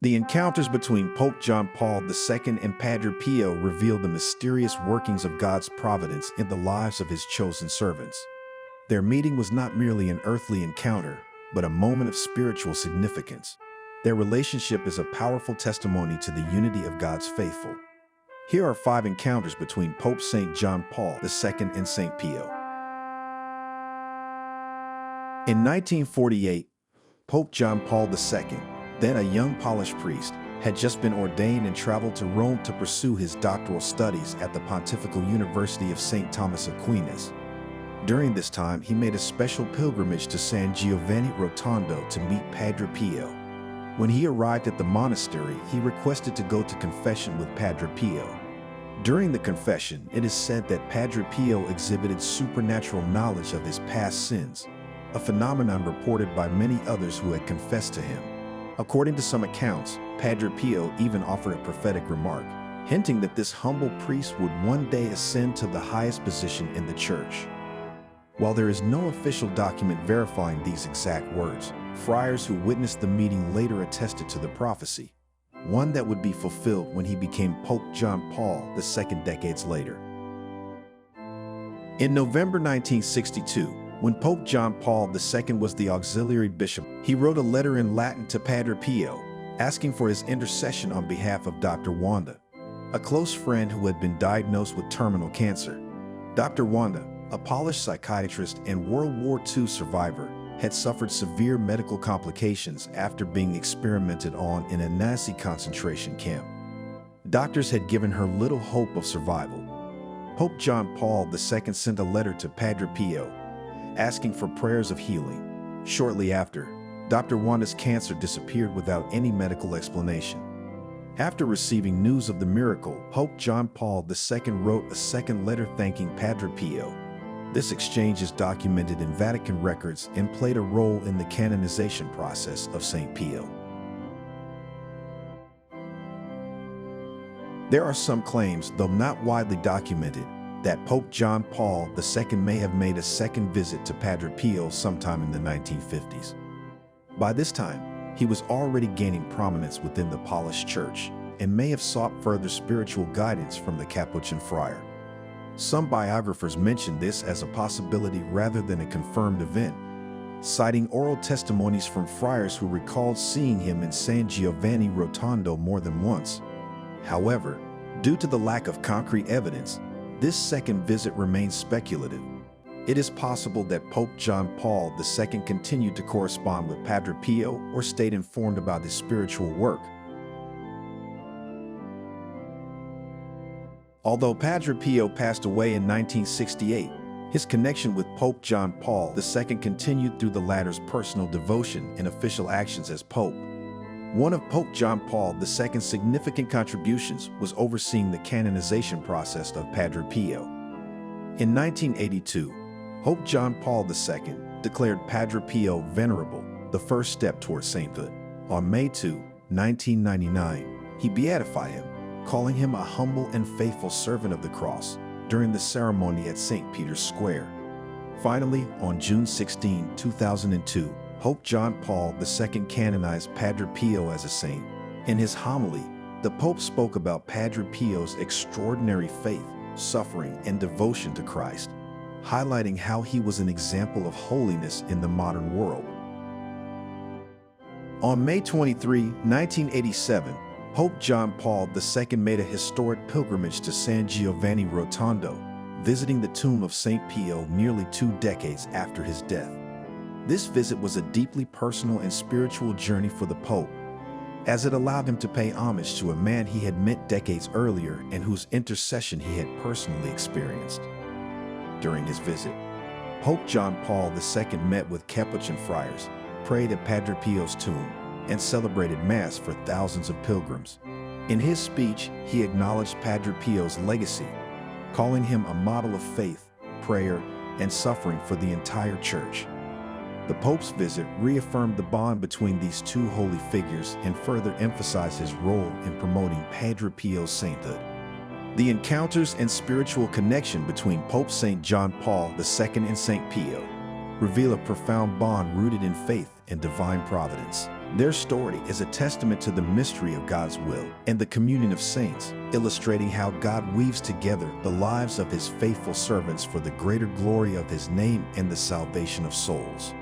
The encounters between Pope John Paul II and Padre Pio reveal the mysterious workings of God's providence in the lives of his chosen servants. Their meeting was not merely an earthly encounter, but a moment of spiritual significance. Their relationship is a powerful testimony to the unity of God's faithful. Here are 5 encounters between Pope St. John Paul II and St. Pio. In 1948, Pope John Paul II, then a young Polish priest, had just been ordained and traveled to Rome to pursue his doctoral studies at the Pontifical University of St. Thomas Aquinas. During this time, he made a special pilgrimage to San Giovanni Rotondo to meet Padre Pio. When he arrived at the monastery, he requested to go to confession with Padre Pio. During the confession, it is said that Padre Pio exhibited supernatural knowledge of his past sins, a phenomenon reported by many others who had confessed to him. According to some accounts, Padre Pio even offered a prophetic remark, hinting that this humble priest would one day ascend to the highest position in the church. While there is no official document verifying these exact words, friars who witnessed the meeting later attested to the prophecy, one that would be fulfilled when he became Pope John Paul II decades later. In November 1962, when Pope John Paul II was the auxiliary bishop, he wrote a letter in Latin to Padre Pio, asking for his intercession on behalf of Dr. Wanda, a close friend who had been diagnosed with terminal cancer. Dr. Wanda, a Polish psychiatrist and World War II survivor, had suffered severe medical complications after being experimented on in a Nazi concentration camp. Doctors had given her little hope of survival. Pope John Paul II sent a letter to Padre Pio, asking for prayers of healing. Shortly after, Dr. Wanda's cancer disappeared without any medical explanation. After receiving news of the miracle, Pope John Paul II wrote a second letter thanking Padre Pio. This exchange is documented in Vatican records and played a role in the canonization process of St. Pio. There are some claims, though not widely documented, that Pope John Paul II may have made a second visit to Padre Pio sometime in the 1950s. By this time, he was already gaining prominence within the Polish Church and may have sought further spiritual guidance from the Capuchin friar. Some biographers mention this as a possibility rather than a confirmed event, citing oral testimonies from friars who recalled seeing him in San Giovanni Rotondo more than once. However, due to the lack of concrete evidence, this second visit remains speculative. It is possible that Pope John Paul II continued to correspond with Padre Pio or stayed informed about his spiritual work. Although Padre Pio passed away in 1968, his connection with Pope John Paul II continued through the latter's personal devotion and official actions as Pope. One of Pope John Paul II's significant contributions was overseeing the canonization process of Padre Pio. In 1982, Pope John Paul II declared Padre Pio venerable, the first step towards sainthood. On May 2, 1999, he beatified him, calling him a humble and faithful servant of the cross during the ceremony at St. Peter's Square. Finally, on June 16, 2002, Pope John Paul II canonized Padre Pio as a saint. In his homily, the Pope spoke about Padre Pio's extraordinary faith, suffering, and devotion to Christ, highlighting how he was an example of holiness in the modern world. On May 23, 1987, Pope John Paul II made a historic pilgrimage to San Giovanni Rotondo, visiting the tomb of St. Pio nearly 2 decades after his death. This visit was a deeply personal and spiritual journey for the Pope, as it allowed him to pay homage to a man he had met decades earlier and whose intercession he had personally experienced. During his visit, Pope John Paul II met with Capuchin friars, prayed at Padre Pio's tomb, and celebrated Mass for thousands of pilgrims. In his speech, he acknowledged Padre Pio's legacy, calling him a model of faith, prayer, and suffering for the entire Church. The Pope's visit reaffirmed the bond between these two holy figures and further emphasized his role in promoting Padre Pio's sainthood. The encounters and spiritual connection between Pope St. John Paul II and St. Pio reveal a profound bond rooted in faith and divine providence. Their story is a testament to the mystery of God's will and the communion of saints, illustrating how God weaves together the lives of his faithful servants for the greater glory of his name and the salvation of souls.